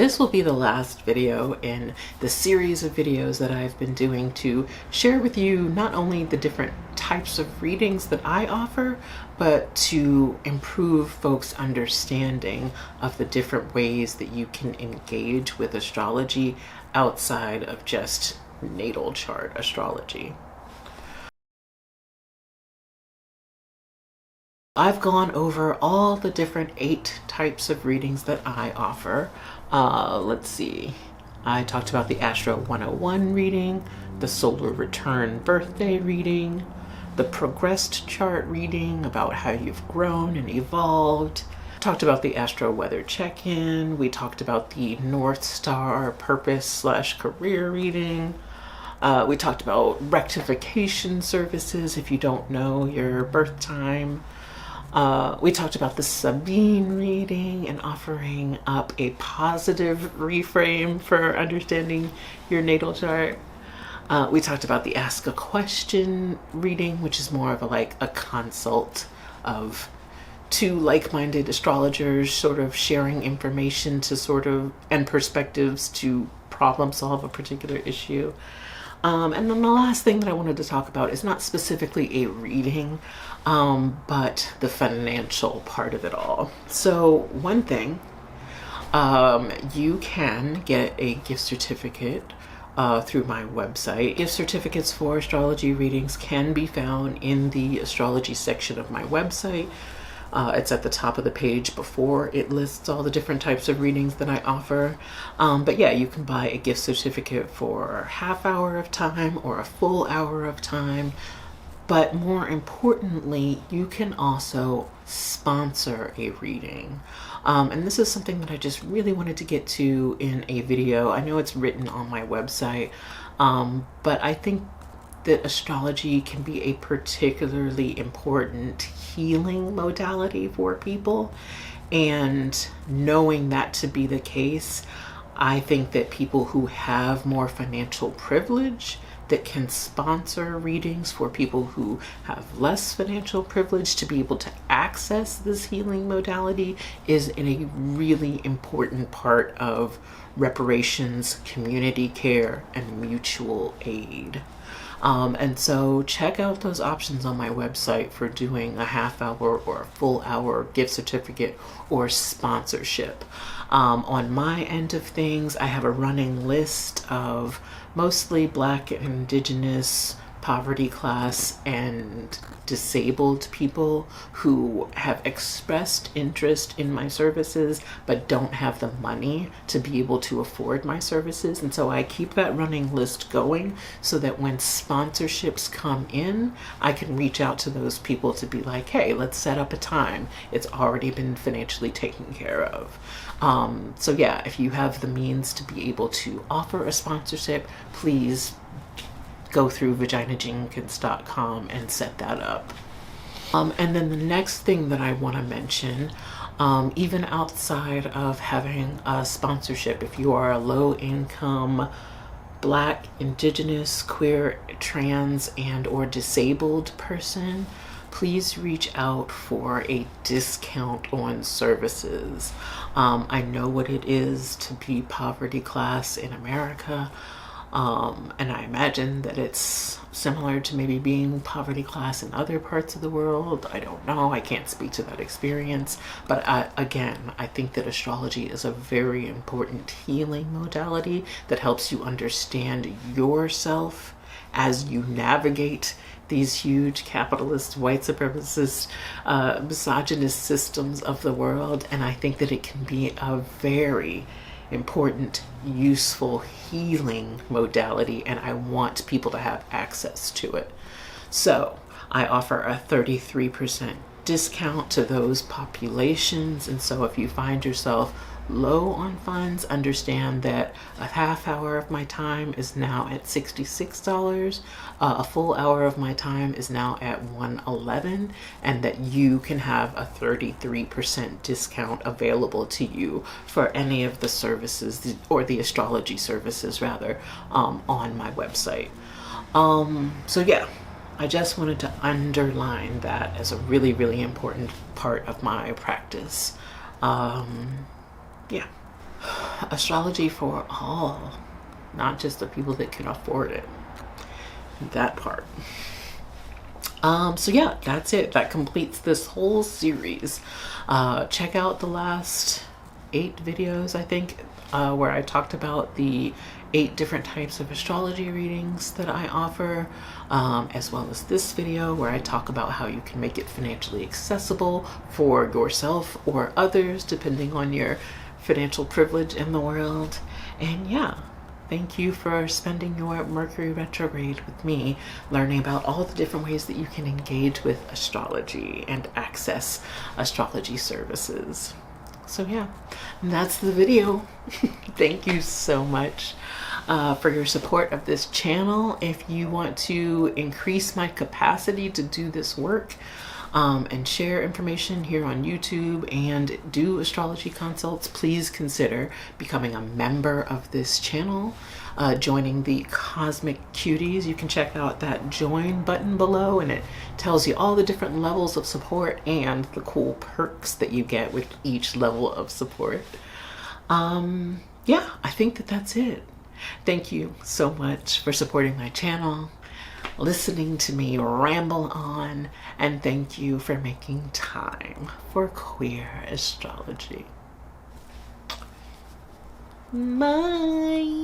This will be the last video in the series of videos that I've been doing to share with you not only the different types of readings that I offer, but to improve folks' understanding of the different ways that you can engage with astrology outside of just natal chart astrology. I've gone over all the different 8 types of readings that I offer. Let's see. I talked about the Astro 101 reading, the Solar Return Birthday reading, the Progressed Chart reading about how you've grown and evolved. Talked about the Astro Weather Check-In. We talked about the North Star Purpose/Career reading. We talked about rectification services if you don't know your birth time. We talked about the Sabine reading and offering up a positive reframe for understanding your natal chart. We talked about the Ask a Question reading, which is more of a consult of 2 like-minded astrologers sort of sharing information to and perspectives to problem solve a particular issue. And then the last thing that I wanted to talk about is not specifically a reading, but the financial part of it all. So one thing, you can get a gift certificate through my website. Gift certificates for astrology readings can be found in the astrology section of my website. It's at the top of the page before it lists all the different types of readings that I offer. But yeah, you can buy a gift certificate for a half hour of time or a full hour of time. But more importantly, you can also sponsor a reading. And this is something that I just really wanted to get to in a video. I know it's written on my website, but I think that astrology can be a particularly important healing modality for people. And knowing that to be the case, I think that people who have more financial privilege that can sponsor readings for people who have less financial privilege to be able to access this healing modality is a really important part of reparations, community care, and mutual aid. And so check out those options on my website for doing a half hour or a full hour gift certificate or sponsorship. On my end of things, I have a running list of mostly Black, Indigenous, poverty class, and disabled people who have expressed interest in my services but don't have the money to be able to afford my services. And so I keep that running list going so that when sponsorships come in, I can reach out to those people to be like, hey, let's set up a time. It's already been financially taken care of. So yeah, if you have the means to be able to offer a sponsorship, please go through VaginaJenkins.com and set that up. And then the next thing that I want to mention, even outside of having a sponsorship, if you are a low-income Black, Indigenous, queer, trans, and or disabled person, please reach out for a discount on services. I know what it is to be poverty class in America. And I imagine that it's similar to maybe being poverty class in other parts of the world. I don't know. I can't speak to that experience. But again, I think that astrology is a very important healing modality that helps you understand yourself as you navigate these huge capitalist, white supremacist, misogynist systems of the world. And I think that it can be a very important, useful healing modality, and I want people to have access to it. So I offer a 33% discount to those populations. And so if you find yourself low on funds, understand that a half hour of my time is now at $66. A full hour of my time is now at $111, and that you can have a 33% discount available to you for any of the services, or the astrology services rather, on my website. So yeah, I just wanted to underline that as a really, really important part of my practice. Yeah. Astrology for all, not just the people that can afford it. That part. So yeah, that's it. That completes this whole series. Check out the last 8 videos, I think, where I talked about the 8 different types of astrology readings that I offer, as well as this video where I talk about how you can make it financially accessible for yourself or others, depending on your financial privilege in the world. And yeah, thank you for spending your Mercury retrograde with me, learning about all the different ways that you can engage with astrology and access astrology services. So yeah, that's the video. Thank you so much for your support of this channel. If you want to increase my capacity to do this work, and share information here on YouTube and do astrology consults, please consider becoming a member of this channel, joining the Cosmic Cuties. You can check out that join button below, and it tells you all the different levels of support and the cool perks that you get with each level of support. Yeah, I think that that's it. Thank you so much for supporting my channel, listening to me ramble on, and thank you for making time for queer astrology. Bye.